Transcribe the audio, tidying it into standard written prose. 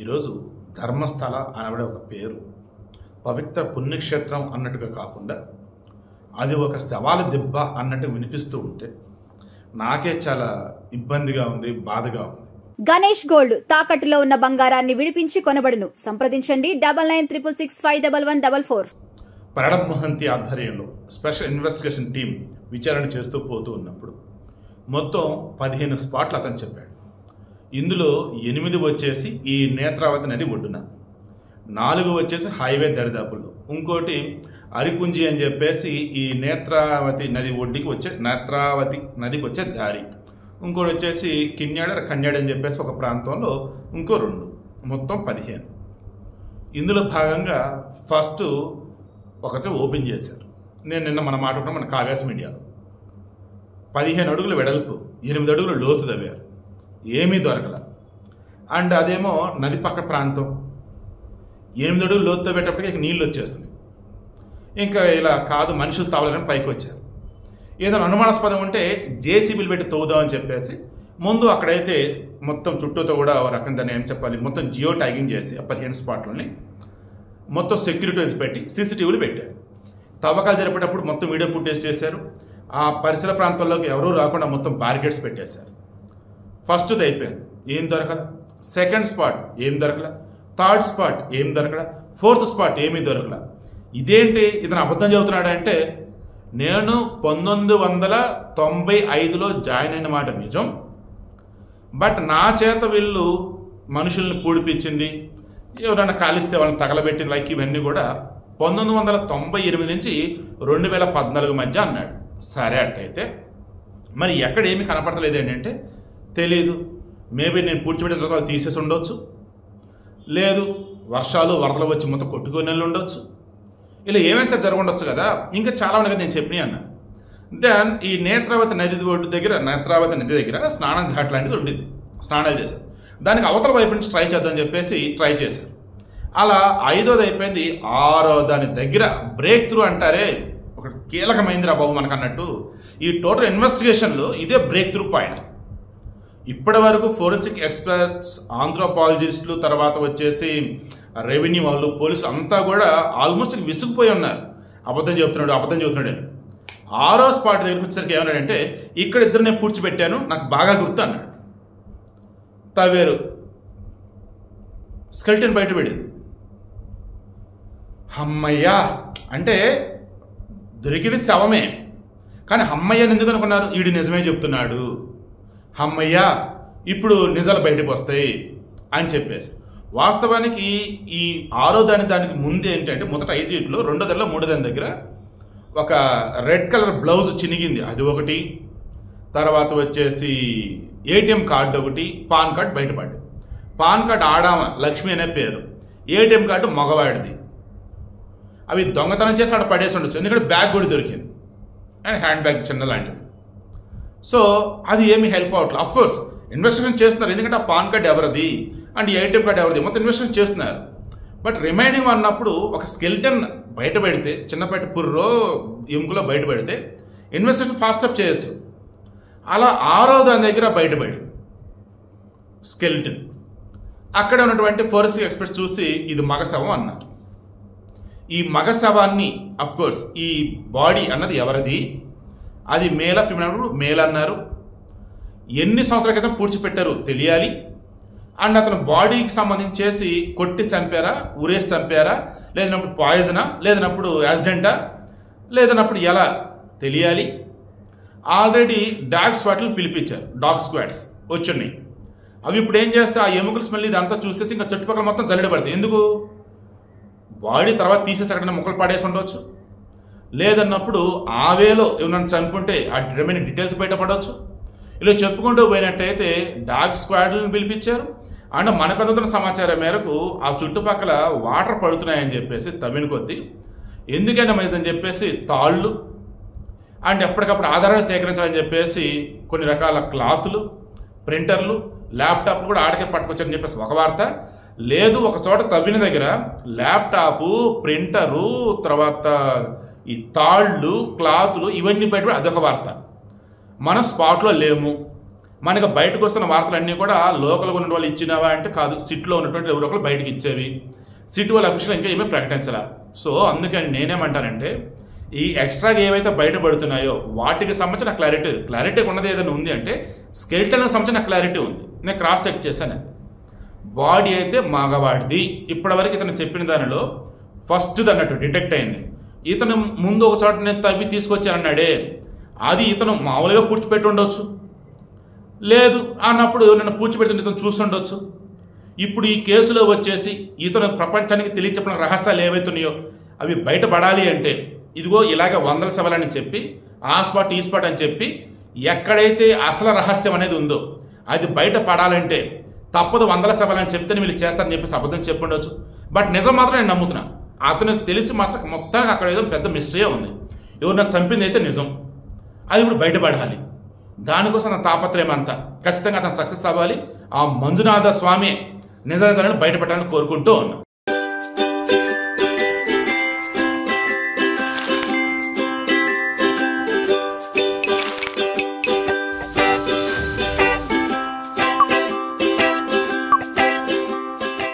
ఈరోజు ధర్మస్థల అనబడే ఒక పేరు పవిత్ర పుణ్యక్షేత్రం అన్నట్టుగా కాకుండా అది ఒక శవాల దిబ్బ అన్నట్టు వినిపిస్తూ ఉంటే నాకే చాలా ఇబ్బందిగా ఉంది, బాధగా ఉంది. గణేష్ గోల్డ్ తాకట్టులో ఉన్న బంగారాన్ని విడిపించి కొనబడును. సంప్రదించండి 9966611144. ప్రణబ్ మొహంతి ఆధ్వర్యంలో స్పెషల్ ఇన్వెస్టిగేషన్ టీం విచారణ చేస్తూ పోతూ ఉన్నప్పుడు మొత్తం 15 స్పాట్లు అతను చెప్పాడు. ఇందులో 8 వచ్చేసి ఈ నేత్రావతి నది ఒడ్డున, 4 వచ్చేసి హైవే దరిదాపుల్లో, ఇంకోటి అరిపుంజి అని చెప్పేసి ఈ నేత్రావతి నది ఒడ్డుకి వచ్చే నేత్రావతి నదికి వచ్చే దారి, ఇంకోటి వచ్చేసి కన్యాడ అని చెప్పేసి ఒక ప్రాంతంలో ఇంకో 2, మొత్తం 15. ఇందులో భాగంగా ఫస్ట్ ఒకటి ఓపెన్ చేశారు. నేను నిన్న మనం మాట్లాడటం మన కావ్యాస్ మీడియాలో 15 అడుగుల వెడల్పు, 8 అడుగుల లోతు తవ్వారు, ఏమీ దొరకల. అండ్ అదేమో నది పక్క ప్రాంతం, 8 అడుగులు లోతు తవ్వేటప్పటికి ఇక నీళ్ళు వచ్చేస్తుంది. ఇంకా ఇలా కాదు మనుషులు తవ్వాలని పైకి వచ్చారు. ఏదైనా అనుమానాస్పదం ఉంటే జేసీబీలు పెట్టి తవ్వుదామని చెప్పేసి ముందు అక్కడైతే మొత్తం చుట్టూతో కూడా ఒక రకం దాన్ని ఏం చెప్పాలి, మొత్తం జియో ట్యాగింగ్ చేసి ఆ 15 స్పాట్లని మొత్తం సెక్యూరిటీస్ పెట్టి సీసీటీవీలు పెట్టారు. తవ్వకాలు జరిపేటప్పుడు మొత్తం వీడియో ఫుటేజ్ చేశారు. ఆ పరిసర ప్రాంతాల్లోకి ఎవరూ రాకుండా మొత్తం బ్యారికేడ్స్ పెట్టేశారు. ఫస్ట్ది అయిపోయింది, ఏం దొరకల. సెకండ్ స్పాట్ ఏం దొరకల. థర్డ్ స్పాట్ ఏం దొరకల. ఫోర్త్ స్పాట్ ఏమీ దొరకల. ఇదేంటి ఇతను అబద్ధం చెబుతున్నాడంటే, నేను 1995లో జాయిన్ అయిన మాట నిజం, బట్ నా చేత వీళ్ళు మనుషుల్ని పూడిపించింది, ఎవరైనా కాలిస్తే వాళ్ళని తగలబెట్టి లైక్ ఇవన్నీ కూడా 1998 నుంచి 2014 మధ్య అన్నాడు. సరే అట్టయితే మరి ఎక్కడ ఏమీ కనపడతలేదు ఏంటంటే తెలీదు. మేబీ నేను పూడ్చిపెట్టిన తర్వాత వాళ్ళు తీసేసి ఉండొచ్చు, లేదు వర్షాలు వరదలు వచ్చి మొత్తం కొట్టుకొని వెళ్ళి ఉండొచ్చు, ఇలా ఏమైనా సరే జరగండొచ్చు కదా. ఇంకా చాలా ఉన్నాయి కదా నేను చెప్పినా అన్నా. దెన్ ఈ నేత్రావతి నది ఒడ్డు దగ్గర, నేత్రావతి నది దగ్గర స్నానం ఘాట్ లాంటిది ఉండింది. స్నానాలు చేశారు. దానికి అవతల వైపు నుంచి ట్రై చేద్దామని చెప్పేసి ట్రై చేశారు. అలా 5వది అయిపోయింది. 6వ దాని దగ్గర బ్రేక్ త్రూ అంటారే, ఒక కీలకమైంది రా బాబు మనకు అన్నట్టు. ఈ టోటల్ ఇన్వెస్టిగేషన్లో ఇదే బ్రేక్ త్రూ పాయింట్. ఇప్పటి వరకు ఫోరెన్సిక్ ఎక్స్పర్ట్స్, ఆంథ్రోపాలజిస్టులు, తర్వాత వచ్చేసి రెవెన్యూ వాళ్ళు, పోలీసులు అంతా కూడా ఆల్మోస్ట్ విసుగుపోయి ఉన్నారు. అబద్ధం చెబుతున్నాడు అని. 6వ స్పాట్ దగ్గరికి వచ్చేసరికి ఏమన్నాడంటే, ఇక్కడ 2 నేను పూడ్చిపెట్టాను, నాకు బాగా గుర్తు అన్నాడు. తవ్వేరు, స్కెల్టన్ బయటపడింది. అమ్మయ్యా అంటే దొరికింది శవమే, కానీ అమ్మయ్యని ఎందుకు అనుకున్నారు? వీడు నిజమే చెప్తున్నాడు, అమ్మయ్యా ఇప్పుడు నిజాలు బయటకు వస్తాయి అని చెప్పేసి. వాస్తవానికి ఈ 6వ దానికి ముందు ఏంటంటే, మొదట 5 రెండో దానిలో 3వ దాని దగ్గర ఒక రెడ్ కలర్ బ్లౌజ్ చినిగింది, అది ఒకటి. తర్వాత వచ్చేసి ఏటీఎం కార్డు ఒకటి, పాన్ కార్డు బయటపడ్డాడు. పాన్ కార్డు ఆడామ లక్ష్మి అనే పేరు, ఏటీఎం కార్డు మగవాడిది. అవి దొంగతనం చేసి ఆడ పడేసి ఉండొచ్చు, ఎందుకంటే బ్యాగ్ కూడా దొరికింది, అండ్ హ్యాండ్ బ్యాగ్ చిన్న లాంటిది. సో అది ఏమి హెల్ప్ అవట్లేదు. అఫ్కోర్స్ ఇన్వెస్టిగేషన్ చేస్తున్నారు, ఎందుకంటే ఆ పాన్ కార్డు ఎవరిది అండ్ ఏటీఎం కార్డు ఎవరిది మొత్తం ఇన్వెస్టిగేషన్ చేస్తున్నారు. బట్ రిమైనింగ్ అన్నప్పుడు ఒక స్కెల్టన్ బయటపడితే, చిన్నపాటి పుర్రో ఎముకలో బయటపడితే ఇన్వెస్టిగేషన్ ఫాస్ట్ అప్ చేయొచ్చు. అలా 6వ దాని దగ్గర బయటపడి స్కెల్టన్, అక్కడ ఉన్నటువంటి ఫోరెన్సిక్ ఎక్స్పర్ట్స్ చూసి ఇది మగ శవం అన్నారు. ఈ మగ శవాన్ని అఫ్కోర్స్ ఈ బాడీ అన్నది ఎవరిది, అది మేలా ఫిమేల్, మేల్ అన్నారు. ఎన్ని సంవత్సరాల క్రితం పూడ్చిపెట్టారు తెలియాలి. అండ్ అతను బాడీకి సంబంధించేసి కొట్టి చంపారా, ఉరేసి చంపారా, లేదన్నప్పుడు పాయిజనా, లేదన్నప్పుడు యాక్సిడెంటా, లేదన్నప్పుడు ఎలా తెలియాలి. ఆల్రెడీ డాగ్ స్క్వాడ్లను పిలిపించారు, డాగ్ స్క్వాడ్స్ వచ్చున్నాయి. అవి ఇప్పుడు ఏం చేస్తే ఆ ఎముకల స్మెల్ ఇదంతా చూసేసి ఇంకా చుట్టుపక్కల మొత్తం జల్లెడబడతాయి. ఎందుకు? బాడీ తర్వాత తీసేసి అక్కడ ముక్కలు పడేసి ఉండవచ్చు, లేదన్నప్పుడు ఆవేలో ఏమన్నా చంపుకుంటే ఆ రిమైనింగ్ డీటెయిల్స్ బయటపడవచ్చు. ఇలా చెప్పుకుంటూ పోయినట్టయితే డాగ్ స్క్వాడ్లను పిలిపించారు. అండ్ మనకు అందుతున్న సమాచారం మేరకు ఆ చుట్టుపక్కల వాటర్ పడుతున్నాయని చెప్పేసి తవ్విన కొద్దీ ఎందుకైనా మంచిదని చెప్పేసి తాళ్ళు అండ్ ఎప్పటికప్పుడు ఆధారాలు సేకరించాలని చెప్పేసి కొన్ని రకాల క్లాతులు, ప్రింటర్లు, ల్యాప్టాప్లు కూడా ఆడకే పట్టుకొచ్చారని చెప్పేసి ఒక వార్త. లేదు, ఒక చోట తవ్విన దగ్గర ల్యాప్టాపు, ప్రింటరు, తర్వాత ఈ తాళ్ళు, క్లాతులు ఇవన్నీ బయట అదొక వార్త. మన స్పాట్లో లేము, మనకు బయటకు వస్తున్న వార్తలన్నీ కూడా లోకల్గా ఉన్న వాళ్ళు ఇచ్చినవా అంటే కాదు, సిట్లో ఉన్నటువంటి ఎవరో ఒకరు బయటకు ఇచ్చేవి. సిట్ వాళ్ళ అఫీషియల్ ఇంకా ఏమీ ప్రకటించరా. సో అందుకని నేనేమంటానంటే ఈ ఎక్స్ట్రాగా ఏవైతే బయటపడుతున్నాయో వాటికి సంబంధించిన క్లారిటీ ఉన్నది ఏదైనా ఉంది అంటే స్కెల్టన్కి సంబంధించిన క్లారిటీ ఉంది. నేను క్రాస్ చెక్ చేశాను. అది బాడీ అయితే మగవాడిది. ఇప్పటివరకు ఇతను చెప్పిన దానిలో ఫస్ట్ది అన్నట్టు డిటెక్ట్ అయింది. ఇతను ముందు ఒక చోట నేను తవ్వి తీసుకొచ్చానన్నాడే, అది ఇతను మామూలుగా పూడ్చిపెట్టి ఉండొచ్చు, లేదు అన్నప్పుడు నన్ను పూడ్చిపెడుతున్న ఇతను చూస్తుండొచ్చు. ఇప్పుడు ఈ కేసులో వచ్చేసి ఇతను ప్రపంచానికి తెలియచెప్పిన రహస్యాలు ఏవైతున్నాయో అవి బయటపడాలి అంటే ఇదిగో ఇలాగ 100 శవాలని చెప్పి ఆ స్పాట్ ఈ స్పాట్ అని చెప్పి ఎక్కడైతే అసలు రహస్యం అనేది ఉందో అది బయట పడాలంటే తప్పదు 100 శవాలని చెప్తే వీళ్ళు చేస్తారని చెప్పేసి అబద్ధం చెప్పుండొచ్చు. బట్ నిజం మాత్రం నేను నమ్ముతున్నా. అతనికి తెలిసి మాత్రం మొత్తానికి అక్కడ ఏదో పెద్ద మిస్టరీయే ఉంది. ఎవరు నాకు చంపింది అయితే నిజం, అది ఇప్పుడు బయటపడాలి. దానికోసం నా తాపత్రయం అంతా ఖచ్చితంగా అతను సక్సెస్ అవ్వాలి. ఆ మంజునాథ స్వామి నిజాలను బయటపెట్టాలని కోరుకుంటూ ఉన్నా.